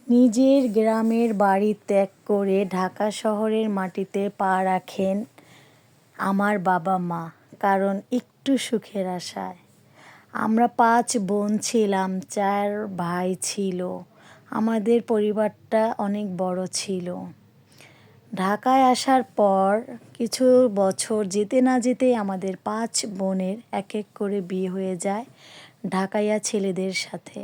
নিজের গ্রামের বাড়ি ত্যাগ করে ঢাকা শহরের মাটিতে পা রাখেন আমার বাবা মা, কারণ একটু সুখের আশায়। আমরা 5 বোন ছিলাম, 4 ভাই ছিল। আমাদের পরিবারটা অনেক বড় ছিল। ঢাকায় আসার পর কিছু বছর যেতে না যেতেই আমাদের 5 বোনের এক এক করে বিয়ে হয়ে যায় ঢাকাইয়া ছেলেদের সাথে।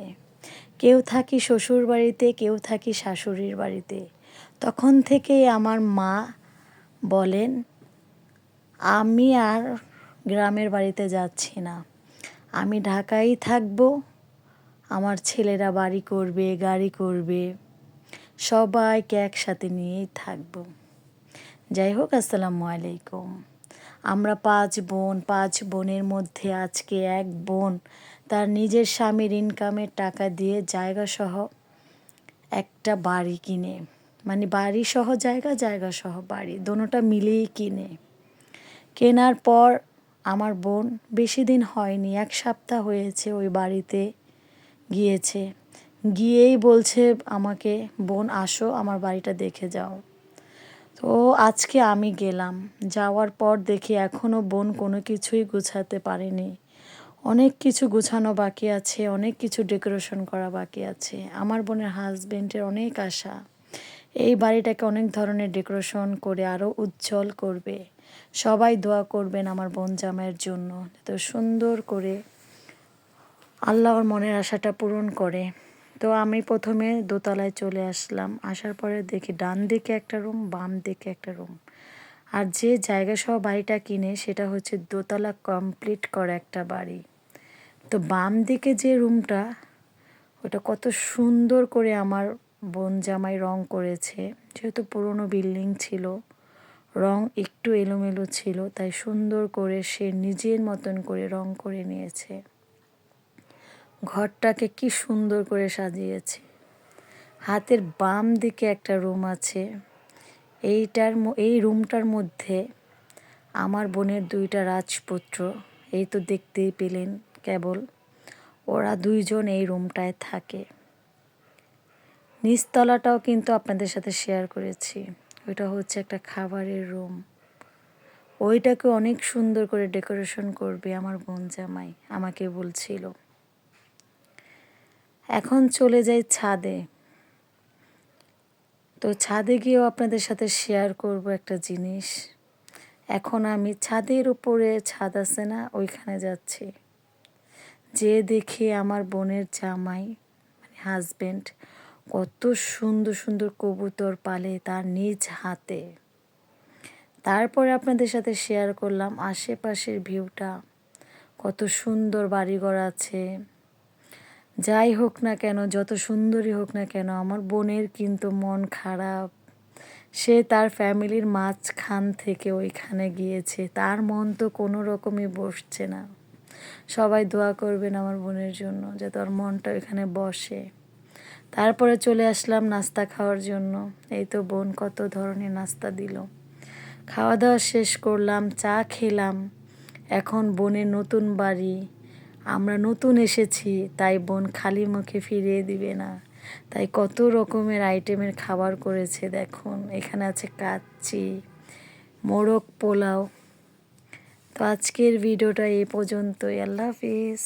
কেউ থাকি শ্বশুর বাড়িতে, কেউ থাকি শাশুড়ির বাড়িতে। তখন থেকেই আমার মা বলেন, আমি আর গ্রামের বাড়িতে যাচ্ছি না, আমি ঢাকায় থাকবো। আমার ছেলেরা বাড়ি করবে, গাড়ি করবে, সবাইকে একসাথে নিয়েই থাকবো। যাই হোক, আসসালামু আলাইকুম। আমরা 5 বোন, 5 বোনের মধ্যে আজকে এক বোন তার নিজের স্বামীর ইনকামের টাকা দিয়ে জায়গাসহ একটা বাড়ি কিনে, মানে বাড়িসহ জায়গা, জায়গাসহ বাড়ি, দোনোটা মিলিয়েই কেনার পর আমার বোন বেশি দিন হয়নি, 1 সপ্তাহ হয়েছে ওই বাড়িতে গিয়েছে। গিয়েই বলছে আমাকে, বোন আসো আমার বাড়িটা দেখে যাও। তো আজকে আমি গেলাম, যাওয়ার পর দেখি এখনও বোন কোনো কিছুই গুছাতে পারেনি। অনেক কিছু গুছানো বাকি আছে, অনেক কিছু ডেকোরেশন করা বাকি আছে। আমার বোনের হাজবেন্ডের অনেক আশা এই বাড়িটাকে অনেক ধরনের ডেকোরেশন করে আরও উজ্জ্বল করবে। সবাই দোয়া করবেন আমার বোন জামাইয়ের জন্য, তো সুন্দর করে আল্লাহ ওর মনের আশাটা পূরণ করে। তো আমি প্রথমে দোতলায় চলে আসলাম, আসার পরে দেখি ডান দিকে একটা রুম, বাম দিকে একটা রুম। আর যে জায়গা সহ বাড়িটা কিনে সেটা হচ্ছে দোতলা কমপ্লিট করা একটা বাড়ি। তো বাম দিকে যে রুমটা, ওটা কত সুন্দর করে আমার বোন জামাই রং করেছে। যেহেতু পুরনো বিল্ডিং ছিল, রং একটু এলোমেলো ছিল, তাই সুন্দর করে সে নিজের মতন করে রং করে নিয়েছে। ঘরটাকে কি সুন্দর করে সাজিয়েছে। হাতের বাম দিকে একটা রুম আছে। এই রুমটার মধ্যে আমার বোনের 2টা রাজপুত্র, এই তো দেখতেই পেলেন কেবল, ওরা 2 জন এই রুমটায় থাকে। নিচতলাটাও কিন্তু আপনাদের সাথে শেয়ার করেছি, ওইটা হচ্ছে একটা খাবারের রুম। ওইটাকে অনেক সুন্দর করে ডেকোরেশন করবে আমার বোন জামাই, আমাকে বলছিল। এখন চলে যাই ছাদে। তো ছাদে গিয়েও আপনাদের সাথে শেয়ার করব একটা জিনিস। এখন আমি ছাদের উপরে, ছাদ আছে না, ওইখানে যাচ্ছি। যে দেখি আমার বোনের জামাই মানে হাজবেন্ড কত সুন্দর সুন্দর কবুতর পালে তার নিজ হাতে। তারপরে আপনাদের সাথে শেয়ার করলাম আশেপাশের ভিউটা, কত সুন্দর বাড়িঘর আছে। যাই হোক না কেন, যত সুন্দরই হোক না কেন, আমার বোনের কিন্তু মন খারাপ। সে তার ফ্যামিলির মাঝখান থেকে ওইখানে গিয়েছে, তার মন তো কোনো রকমই বসছে না। সবাই দোয়া করবেন আমার বোনের জন্য যাতে ওর মনটা ওইখানে বসে। তারপরে চলে আসলাম নাস্তা খাওয়ার জন্য। এই তো বোন কত ধরনের নাস্তা দিল। খাওয়া দাওয়া শেষ করলাম, চা খেলাম। এখন বোনের নতুন বাড়ি, আমরা নতুন এসেছি, তাই বোন খালি মুখে ফিরিয়ে দিবে না, তাই কত রকমের আইটেমের খাবার করেছে দেখুন। এখানে আছে কাচ্চি, মোরগ পোলাও। তো আজকের ভিডিওটা এই পর্যন্তই। আল্লাহ হাফিজ।